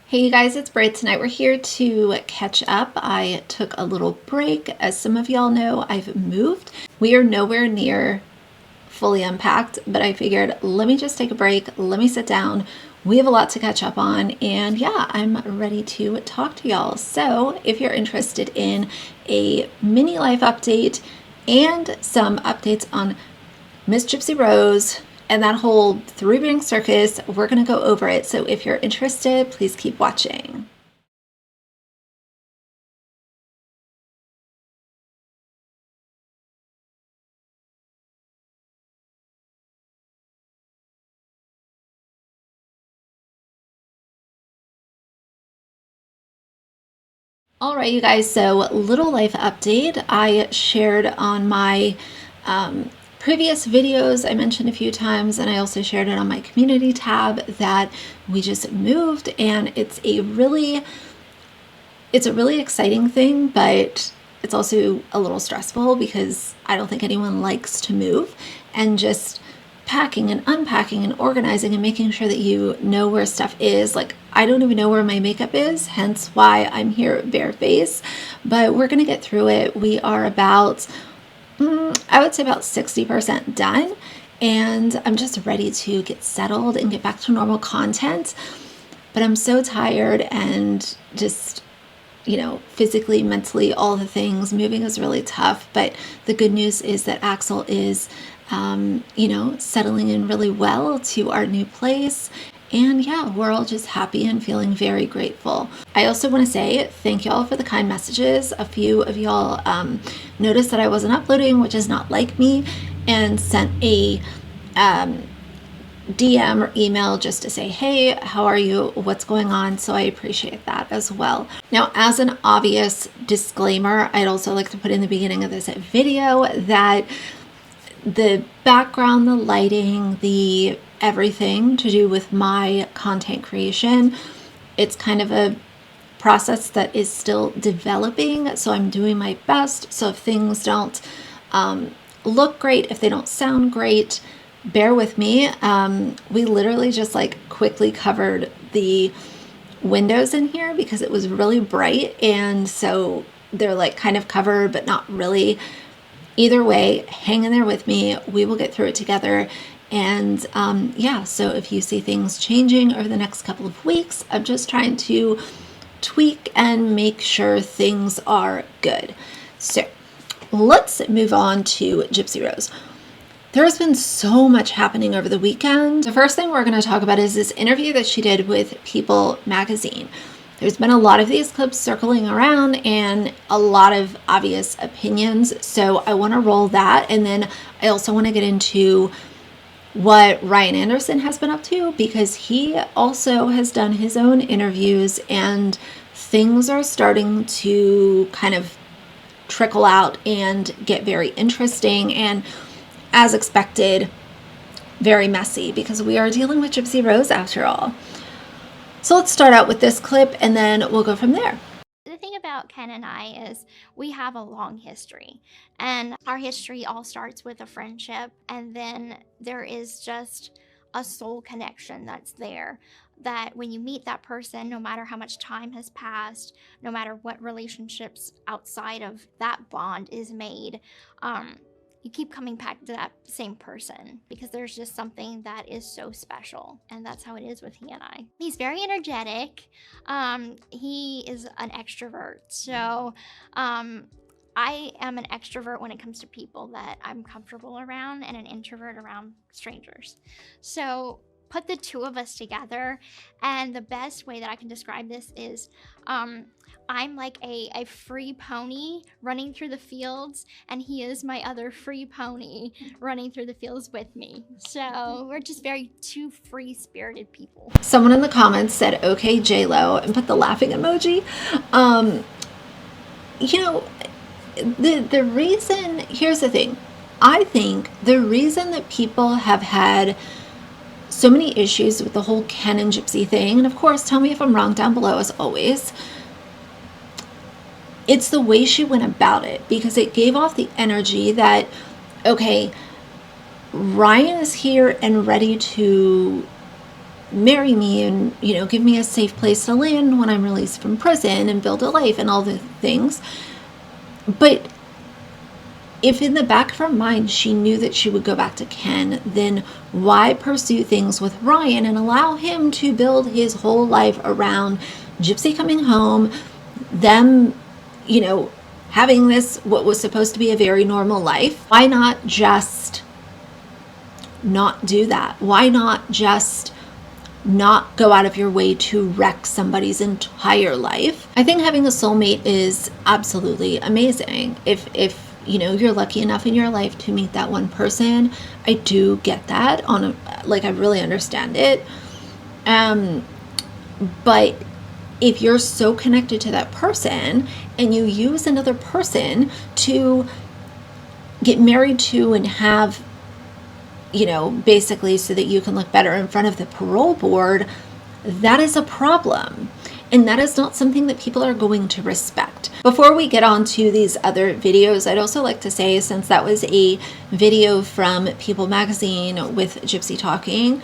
Hey you guys, it's Brit. Tonight we're here to catch up. I took a little break. As some of y'all know, I've moved. We are nowhere near fully unpacked, but I figured let me just take a break. Let me sit down. We have a lot to catch up on, and yeah, I'm ready to talk to y'all. So if you're interested in a mini life update and some updates on Miss Gypsy Rose and that whole three-ring circus, we're going to go over it. So if you're interested, please keep watching. All right, you guys, so little life update. I shared on my previous videos, I mentioned a few times, and I also shared it on my community tab that we just moved, and it's a really exciting thing, but it's also a little stressful because I don't think anyone likes to move, and just packing and unpacking and organizing and making sure that you know where stuff is. Like, I don't even know where my makeup is, hence why I'm here bare face, but we're gonna get through it. We are about, I would say about 60% done, and I'm just ready to get settled and get back to normal content. But I'm so tired and just, physically, mentally, all the things. Moving is really tough, but the good news is that Axel is, settling in really well to our new place. And yeah, we're all just happy and feeling very grateful. I also want to say thank y'all for the kind messages. A few of y'all noticed that I wasn't uploading, which is not like me, and sent a DM or email just to say, hey, how are you? What's going on? So I appreciate that as well. Now, as an obvious disclaimer, I'd also like to put in the beginning of this video that the background, the lighting, the everything to do with my content creation, it's kind of a process that is still developing. So I'm doing my best. So if things don't look great, if they don't sound great, bear with me. We literally just quickly covered the windows in here because it was really bright, and so they're kind of covered but not really. Either way, hang in there with me. We will get through it together. And yeah, so if you see things changing over the next couple of weeks, I'm just trying to tweak and make sure things are good. So let's move on to Gypsy Rose. There has been so much happening over the weekend. The first thing we're going to talk about is this interview that she did with People magazine. There's been a lot of these clips circling around and a lot of obvious opinions. So I want to roll that. And then I also want to get into what Ryan Anderson has been up to, because he also has done his own interviews and things are starting to kind of trickle out and get very interesting and, as expected, very messy, because we are dealing with Gypsy Rose after all. So let's start out with this clip and then we'll go from there. The thing about Ken and I is we have a long history, and our history all starts with a friendship, and then there is just a soul connection that's there, that when you meet that person, no matter how much time has passed, no matter what relationships outside of that bond is made, you keep coming back to that same person because there's just something that is so special. And that's how it is with he and I. He's very energetic. He is an extrovert. So I am an extrovert when it comes to people that I'm comfortable around, and an introvert around strangers. So put the two of us together, and the best way that I can describe this is I'm like a free pony running through the fields, and he is my other free pony running through the fields with me. So we're just very two free-spirited people. Someone in the comments said, okay, J-Lo, and put the laughing emoji. The reason, here's the thing. I think the reason that people have had so many issues with the whole Ken and Gypsy thing, and of course, tell me if I'm wrong down below as always, it's the way she went about it, because it gave off the energy that, okay, Ryan is here and ready to marry me and, give me a safe place to land when I'm released from prison and build a life and all the things. But if in the back of her mind she knew that she would go back to Ken, then why pursue things with Ryan and allow him to build his whole life around Gypsy coming home, them, having this, what was supposed to be a very normal life? Why not just not do that? Why not just not go out of your way to wreck somebody's entire life? I think having a soulmate is absolutely amazing. If you're lucky enough in your life to meet that one person, I do get that I really understand it. But if you're so connected to that person and you use another person to get married to and have, basically so that you can look better in front of the parole board, that is a problem. And that is not something that people are going to respect. Before we get on to these other videos, I'd also like to say, since that was a video from People magazine with Gypsy talking,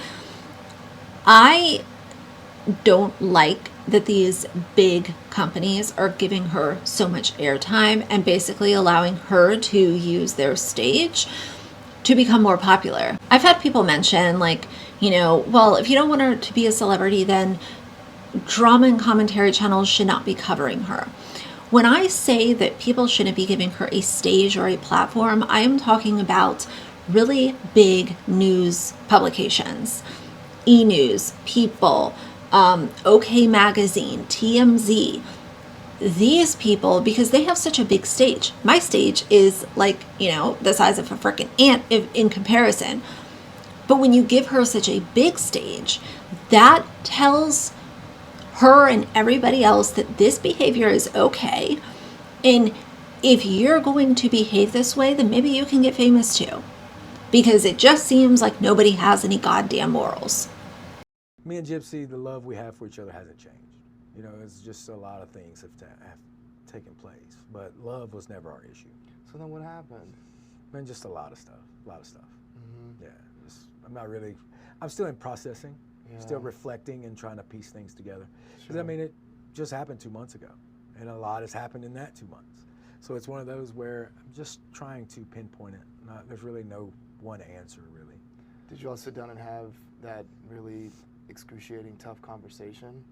I don't like that these big companies are giving her so much airtime and basically allowing her to use their stage to become more popular. I've had people mention well, if you don't want her to be a celebrity, then drama and commentary channels should not be covering her. When I say that people shouldn't be giving her a stage or a platform, I am talking about really big news publications. E! News, People, OK Magazine, TMZ. These people, because they have such a big stage. My stage is the size of a freaking ant in comparison. But when you give her such a big stage, that tells her and everybody else that this behavior is okay. And if you're going to behave this way, then maybe you can get famous too. Because it just seems like nobody has any goddamn morals. Me and Gypsy, the love we have for each other hasn't changed. It's just a lot of things have taken place. But love was never our issue. So then what happened? Man, just a lot of stuff. Mm-hmm. Yeah, I'm still in processing. Still reflecting and trying to piece things together. Because Sure. it just happened 2 months ago, and a lot has happened in that 2 months. So it's one of those where I'm just trying to pinpoint it. There's really no one answer, really. Did you all sit down and have that really excruciating, tough conversation?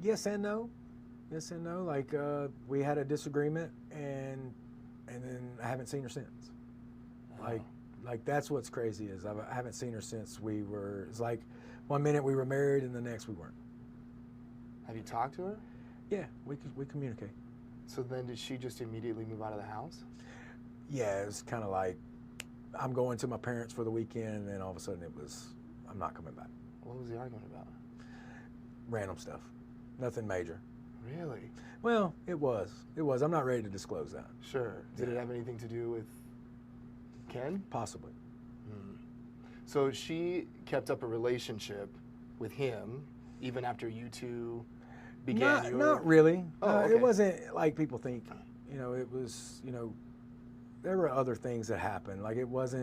Yes and no. Yes and no. We had a disagreement, and then I haven't seen her since. Oh. That's what's crazy is I haven't seen her since it's like 1 minute we were married and the next we weren't. Have you talked to her? Yeah, we communicate. So then did she just immediately move out of the house? Yeah, it was kind of like I'm going to my parents for the weekend, and then all of a sudden I'm not coming back. What was the argument about? Random stuff, nothing major. Really? Well, it was. I'm not ready to disclose that. Sure. Did it have anything to do with Ken? Possibly. So she kept up a relationship with him even after you two began Not really. Oh, okay. It wasn't like people think. It was, there were other things that happened. It was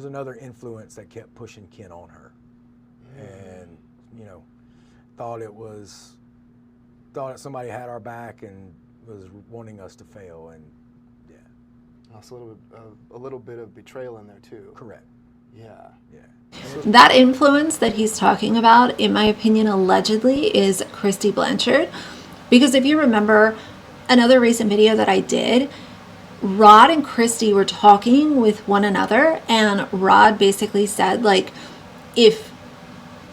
another influence that kept pushing Ken on her. And, thought somebody had our back and was wanting us to fail, and yeah. Also a little bit of betrayal in there too. Correct. Yeah. Yeah. That influence that he's talking about, in my opinion, allegedly is Gypsy Blanchard. Because if you remember another recent video that I did, Rod and Christy were talking with one another, and Rod basically said, if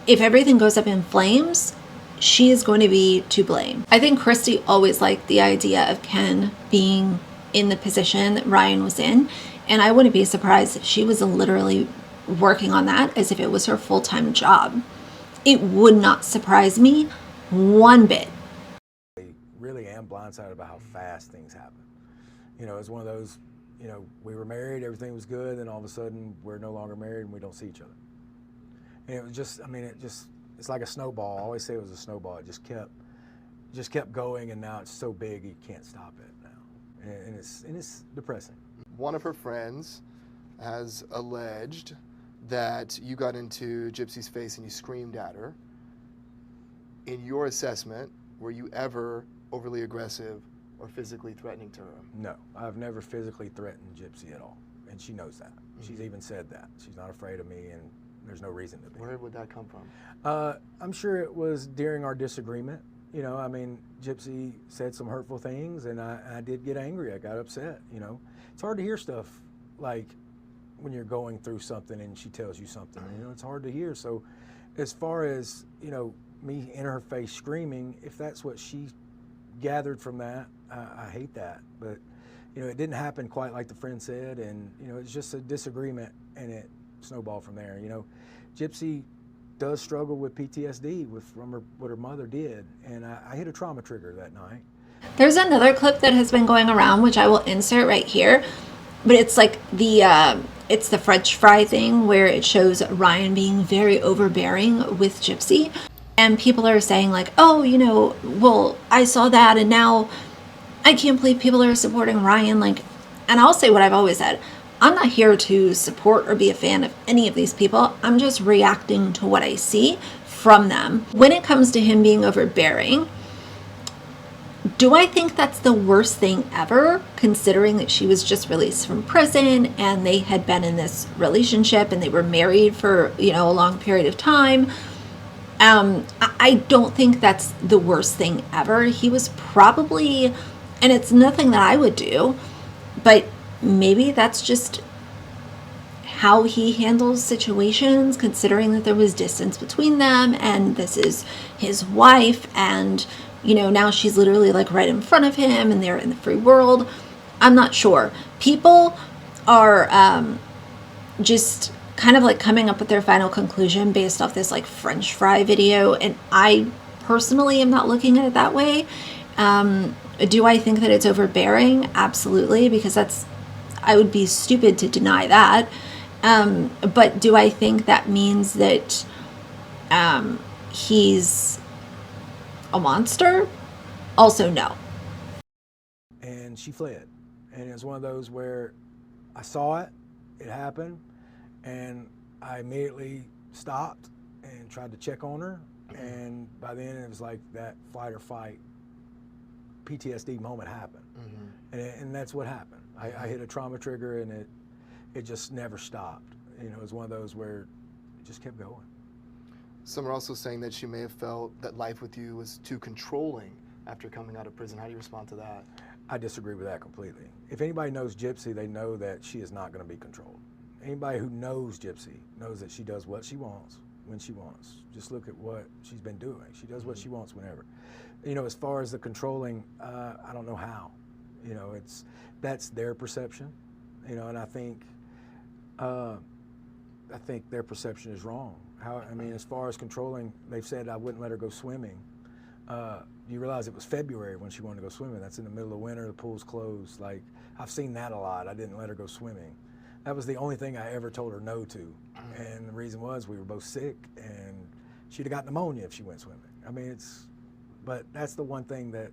everything goes up in flames, she is going to be to blame. I think Christy always liked the idea of Ken being in the position that Ryan was in, and I wouldn't be surprised if she was literally working on that as if it was her full-time job. It would not surprise me one bit. I really am blindsided about how fast things happen. It's one of those, we were married, everything was good, and all of a sudden we're no longer married and we don't see each other. And it was just, it's like a snowball. I always say it was a snowball. It just kept going, and now it's so big you can't stop it now. And it's depressing. One of her friends has alleged that you got into Gypsy's face and you screamed at her. In your assessment, were you ever overly aggressive or physically threatening to her? No, I've never physically threatened Gypsy at all, and she knows that. She's even said that. She's not afraid of me, and there's no reason to be. Where would that come from? I'm sure it was during our disagreement. You know, I mean, Gypsy said some hurtful things, and I did get angry. I got upset, you know. It's hard to hear stuff like when you're going through something and she tells you something, you know, it's hard to hear. So as far as, you know, me in her face screaming, if that's what she gathered from that, I hate that. But, you know, it didn't happen quite like the friend said, and, you know, it's just a disagreement, and it snowballed from there. You know, Gypsy does struggle with PTSD from what her mother did, and I hit a trauma trigger that night. There's another clip that has been going around, which I will insert right here, but it's like it's the French fry thing where it shows Ryan being very overbearing with Gypsy. And people are saying like, oh, you know, well, I saw that and now I can't believe people are supporting Ryan. Like, and I'll say what I've always said. I'm not here to support or be a fan of any of these people. I'm just reacting to what I see from them. When it comes to him being overbearing, do I think that's the worst thing ever, considering that she was just released from prison and they had been in this relationship and they were married for, you know, a long period of time? I don't think that's the worst thing ever. He was probably, and it's nothing that I would do, but maybe that's just how he handles situations, considering that there was distance between them and this is his wife, and you know, now she's literally like right in front of him and they're in the free world. I'm not sure. People are just kind of like coming up with their final conclusion based off this like French fry video, and I personally am not looking at it that way. Do I think that it's overbearing? Absolutely, because I would be stupid to deny that. But do I think that means that he's a monster? Also, no. And she fled. And it was one of those where I saw it, it happened, and I immediately stopped and tried to check on her. And by then it was like that fight or fight PTSD moment happened. And that's what happened. I hit a trauma trigger, and it just never stopped. You know, it was one of those where it just kept going. Some are also saying that she may have felt that life with you was too controlling after coming out of prison. How do you respond to that? I disagree with that completely. If anybody knows Gypsy, they know that she is not going to be controlled. Anybody who knows Gypsy knows that she does what she wants, when she wants. Just look at what she's been doing. She does what she wants whenever. You know, as far as the controlling, I don't know how. You know, that's their perception. You know, and I think their perception is wrong. I mean, as far as controlling, they've said I wouldn't let her go swimming. You realize it was February when she wanted to go swimming. That's in the middle of winter, the pool's closed. Like, I've seen that a lot. I didn't let her go swimming. That was the only thing I ever told her no to. And the reason was we were both sick, and she'd have got pneumonia if she went swimming. I mean, but that's the one thing that,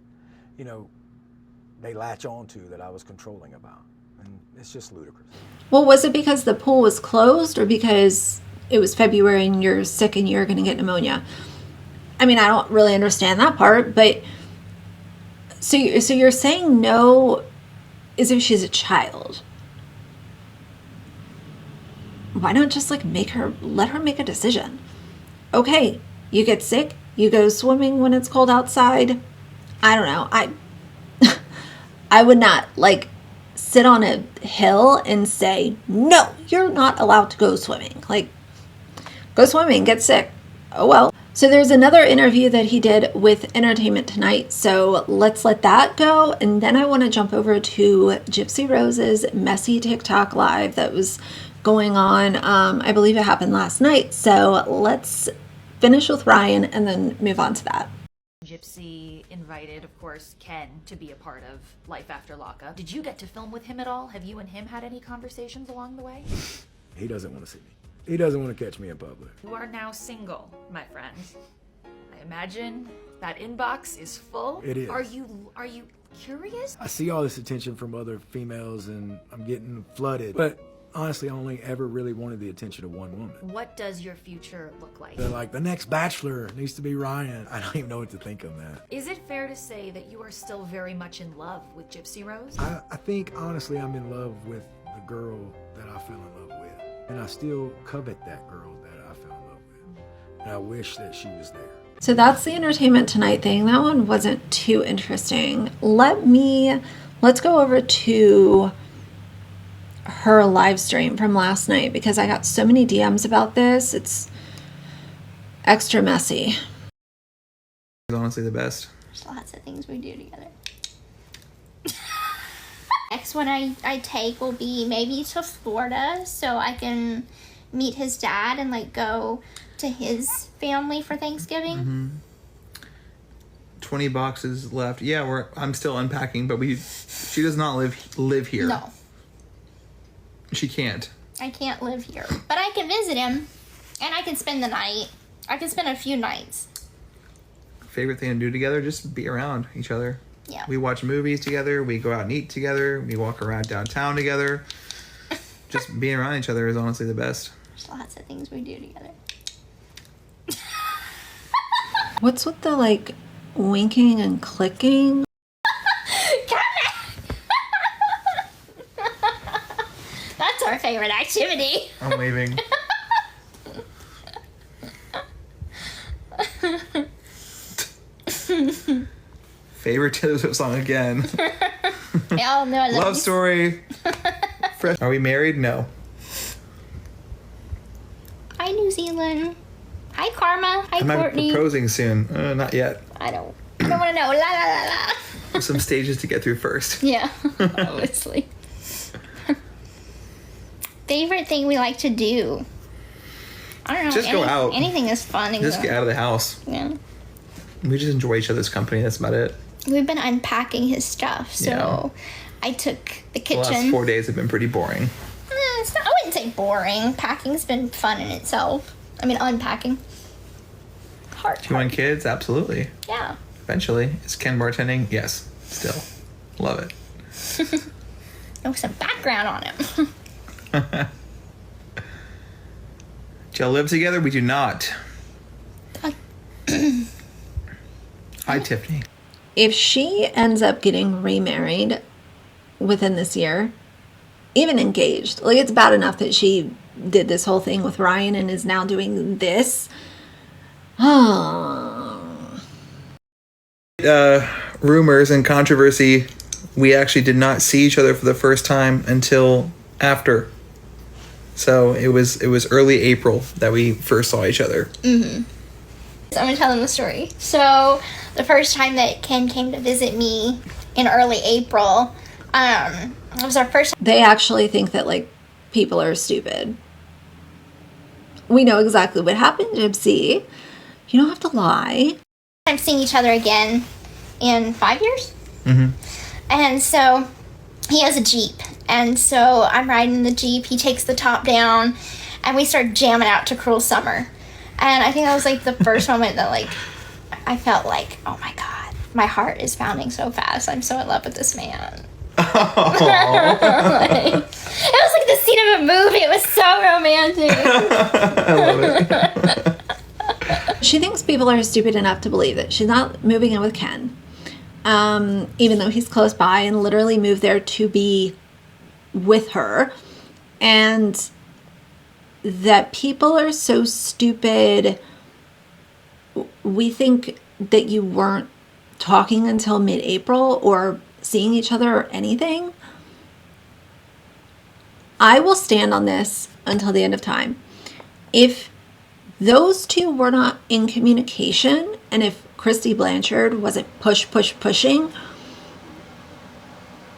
you know, they latch on to that I was controlling about. And it's just ludicrous. Well, was it because the pool was closed or because it was February and you're sick and you're going to get pneumonia? I mean, I don't really understand that part, but so you're saying no as if she's a child. Why not just like let her make a decision? Okay, you get sick, you go swimming when it's cold outside. I don't know. I would not like sit on a hill and say, no, you're not allowed to go swimming. Like, go swimming, get sick. Oh well. So there's another interview that he did with Entertainment Tonight. So let's let that go. And then I want to jump over to Gypsy Rose's messy TikTok live that was going on. I believe it happened last night. So let's finish with Ryan and then move on to that. Gypsy invited, of course, Ken to be a part of Life After Lockup. Did you get to film with him at all? Have you and him had any conversations along the way? He doesn't want to see me. He doesn't want to catch me in public. You are now single, my friend. I imagine that inbox is full. It is. Are you curious? I see all this attention from other females, and I'm getting flooded. But honestly only ever really wanted the attention of one woman. What does your future look like? They're like, the next Bachelor needs to be Ryan. I don't even know what to think of that. Is it fair to say that you are still very much in love with Gypsy Rose? I think, honestly, I'm in love with the girl that I fell in love with. And I still covet that girl that I fell in love with. And I wish that she was there. So that's the entertainment tonight thing. That one wasn't too interesting. Let's go over to her live stream from last night because I got so many DMs about this. It's extra messy. It's honestly the best. There's lots of things we do together. Next one I take will be maybe to Florida so I can meet his dad and like go to his family for Thanksgiving. Mm-hmm. 20 boxes left. Yeah, I'm still unpacking, but she does not live here. No. She can't. I can't live here. But I can visit him and I can spend the night. I can spend a few nights. Favorite thing to do together? Just be around each other. Yeah. We watch movies together. We go out and eat together. We walk around downtown together. Just being around each other is honestly the best. There's lots of things we do together. What's with the like winking and clicking? That's our favorite activity. I'm leaving. Favorite Taylor Swift song again. Y'all know I love Love you. story. Are we married? No. Hi, New Zealand. Hi, Karma. Hi, I might be Courtney. proposing soon. Not yet. I don't want to know. La la la la. Some stages to get through first. Yeah, obviously. Favorite thing we like to do? I don't know. Just go out. Anything is fun. Just get out of the house. Yeah. We just enjoy each other's company. That's about it. We've been unpacking his stuff, so Yeah. I took the The kitchen. last 4 days have been pretty boring. I wouldn't say boring. Packing's been fun in itself. I mean, unpacking. Hard. Do you want kids? Absolutely. Yeah. Eventually. Is Ken bartending? Yes. Still. Love it. Oh, some background on him. Do y'all live together? We do not. Hi, Tiffany. If she ends up getting remarried within this year, even engaged, like it's bad enough that she did this whole thing with Ryan and is now doing this. Rumors and controversy. We actually did not see each other for the first time until after. So it was early April that we first saw each other. Mm-hmm. So I'm going to tell them the story. So the first time that Ken came to visit me in early April, it was our first They actually think that like people are stupid. We know exactly what happened, Gypsy. You don't have to lie. time seeing each other again in 5 years. Mm-hmm. And so he has a Jeep. And so I'm riding the Jeep. He takes the top down and we start jamming out to Cruel Summer. And I think that was like the first moment that like I felt like, oh my God, my heart is pounding so fast. I'm so in love with this man. It was like the scene of a movie. It was so romantic. I love it. She thinks people are stupid enough to believe that she's not moving in with Ken, even though he's close by, and literally moved there to be with her. And that people are so stupid. We think that you weren't talking until mid-April or seeing each other or anything. I will stand on this until the end of time. If those two were not in communication, and if Gypsy Blanchard wasn't pushing,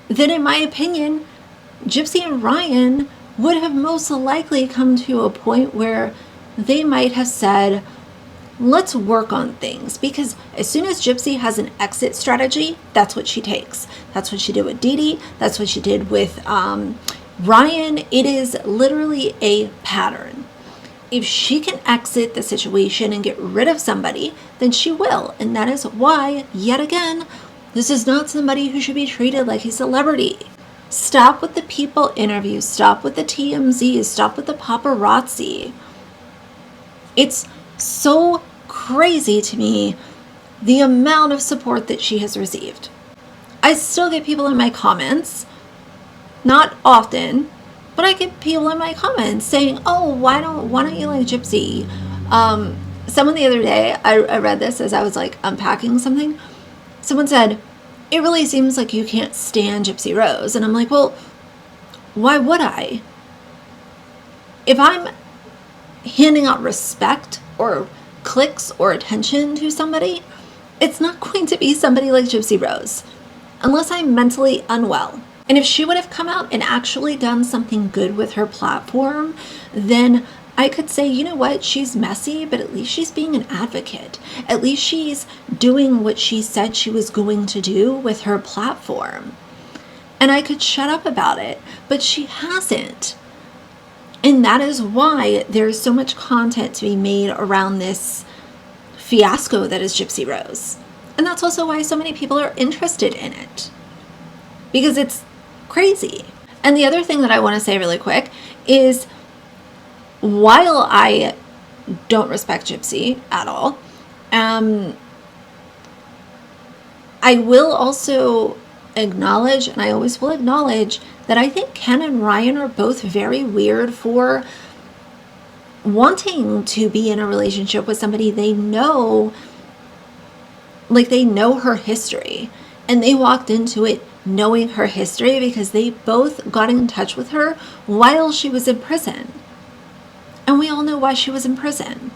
then in my opinion, Gypsy and Ryan would have most likely come to a point where they might have said, let's work on things. Because as soon as Gypsy has an exit strategy, that's what she takes. That's what she did with Dee Dee. That's what she did with Ryan. It is literally a pattern. If she can exit the situation and get rid of somebody, then she will. And that is why, yet again, this is not somebody who should be treated like a celebrity. Stop with the People interviews. Stop with the TMZs. Stop with the paparazzi. It's so crazy to me the amount of support that she has received. I still get people in my comments, not often, but I get people in my comments saying, oh, why don't you like Gypsy? Someone the other day, I read this as I was like unpacking something. Someone said, it really seems like you can't stand Gypsy Rose. And I'm like, well, why would I? If I'm handing out respect or clicks or attention to somebody, it's not going to be somebody like Gypsy Rose, unless I'm mentally unwell. And if she would have come out and actually done something good with her platform, then I could say, you know what, she's messy, but at least she's being an advocate. At least she's doing what she said she was going to do with her platform. And I could shut up about it, but she hasn't. And that is why there's so much content to be made around this fiasco that is Gypsy Rose. And that's also why so many people are interested in it, because it's crazy. And the other thing that I want to say really quick is, while I don't respect Gypsy at all, I will also acknowledge, and I always will acknowledge, that I think Ken and Ryan are both very weird for wanting to be in a relationship with somebody they know, like they know her history, and they walked into it knowing her history because they both got in touch with her while she was in prison. And we all know why she was in prison.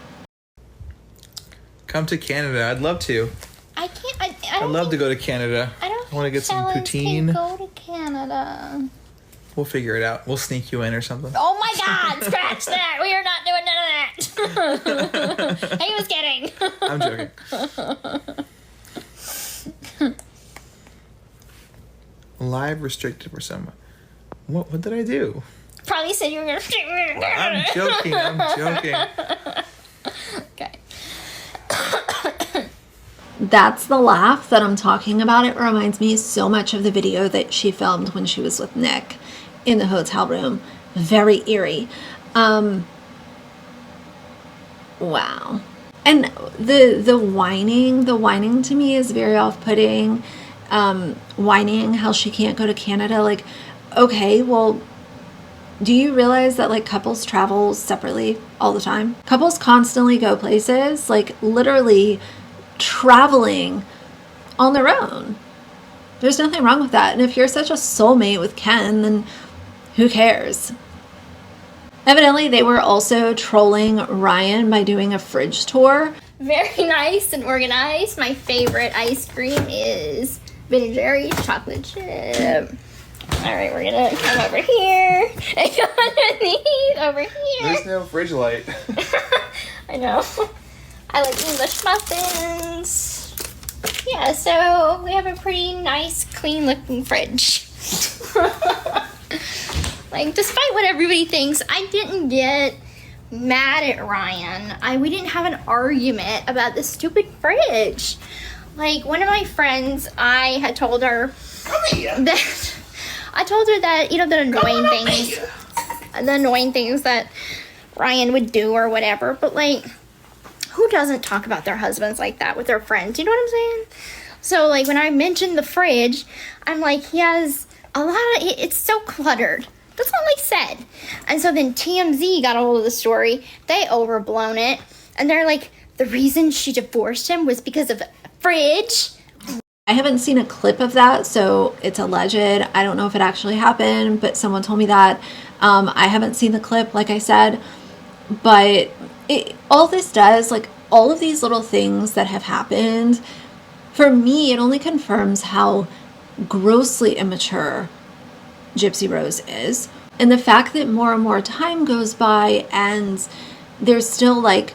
Come to Canada. I'd love to. I can't. I'd love to go to Canada. I don't want to get some fellas poutine. can go to Canada. We'll figure it out. We'll sneak you in or something. Oh my God! Scratch that. We are not doing none of that. He was kidding. I'm joking. Live restricted for someone. What did I do? Probably said you were gonna. I'm joking. Okay. That's the laugh that I'm talking about. It reminds me so much of the video that she filmed when she was with Nick in the hotel room. Very eerie. Wow. And the whining to me is very off-putting. Whining how she can't go to Canada. Like, okay, well, do you realize that like couples travel separately all the time? Couples constantly go places, like literally traveling on their own. There's nothing wrong with that. And if you're such a soulmate with Ken, then who cares? Evidently, they were also trolling Ryan by doing a fridge tour. Very nice and organized. My favorite ice cream is Ben & Jerry's chocolate chip. All right, we're gonna come over here and go underneath over here. There's no fridge light. I know. I like English muffins. Yeah, so we have a pretty nice, clean-looking fridge. Like, despite what everybody thinks, I didn't get mad at Ryan. We didn't have an argument about this stupid fridge. Like, one of my friends, I had told her that, you know, the annoying things that Ryan would do or whatever, but like, who doesn't talk about their husbands like that with their friends? You know what I'm saying? So like, when I mentioned the fridge, I'm like, he has a lot of, it's so cluttered. That's all I said. And so then TMZ got a hold of the story. They overblown it. And they're like, the reason she divorced him was because of a fridge. I haven't seen a clip of that, so it's alleged. I don't know if it actually happened, but someone told me that. I haven't seen the clip, like I said. But all this does, like all of these little things that have happened, for me, it only confirms how grossly immature Gypsy Rose is. And the fact that more and more time goes by and there's still like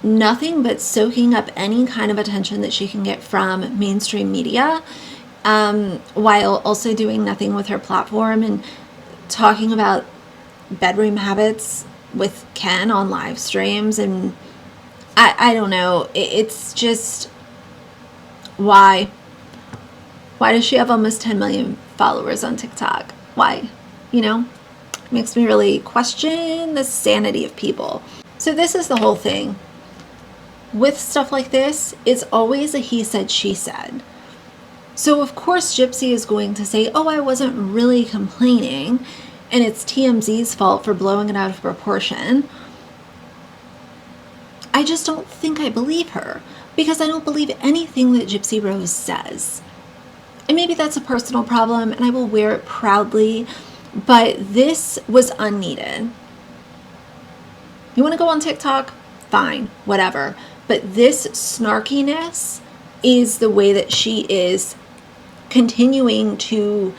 nothing but soaking up any kind of attention that she can get from mainstream media, while also doing nothing with her platform and talking about bedroom habits with Ken on live streams. And I don't know, it's just, why Why does she have almost 10 million followers on TikTok? Why? You know, it makes me really question the sanity of people. So this is the whole thing. With stuff like this, it's always a he said, she said. So of course Gypsy is going to say, oh, I wasn't really complaining, and it's TMZ's fault for blowing it out of proportion. I just don't think I believe her, because I don't believe anything that Gypsy Rose says. And maybe that's a personal problem, and I will wear it proudly, but this was unneeded. You want to go on TikTok? Fine, whatever. But this snarkiness is the way that she is continuing to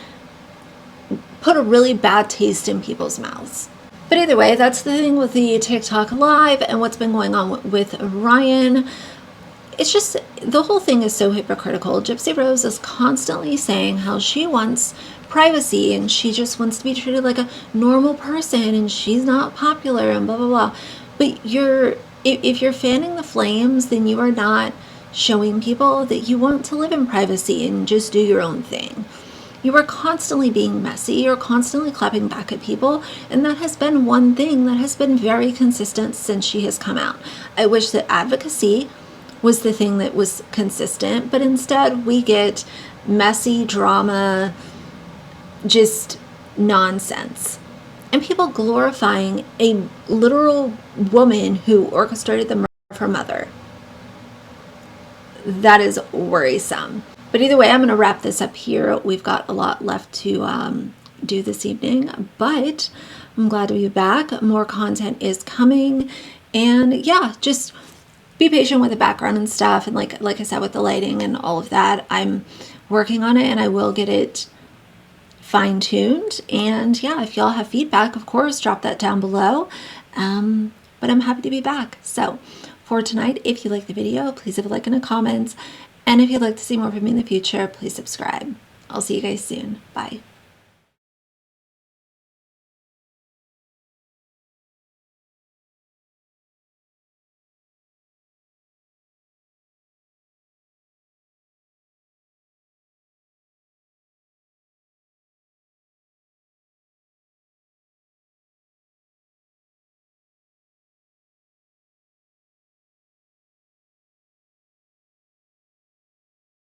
put a really bad taste in people's mouths. But either way, that's the thing with the TikTok live and what's been going on with Ryan. It's just, the whole thing is so hypocritical. Gypsy Rose is constantly saying how she wants privacy and she just wants to be treated like a normal person and she's not popular and blah, blah, blah. But if you're fanning the flames, then you are not showing people that you want to live in privacy and just do your own thing. You are constantly being messy, you're constantly clapping back at people, and that has been one thing that has been very consistent since she has come out. I wish that advocacy was the thing that was consistent, but instead we get messy drama, just nonsense. And people glorifying a literal woman who orchestrated the murder of her mother. That is worrisome. But either way, I'm going to wrap this up here. We've got a lot left to do this evening, but I'm glad to be back. More content is coming. And yeah, just be patient with the background and stuff. And like I said, with the lighting and all of that, I'm working on it and I will get it fine-tuned. And yeah, if y'all have feedback, of course, drop that down below. But I'm happy to be back. So for tonight, if you like the video, please leave a like and a comment. And if you'd like to see more from me in the future, please subscribe. I'll see you guys soon. Bye.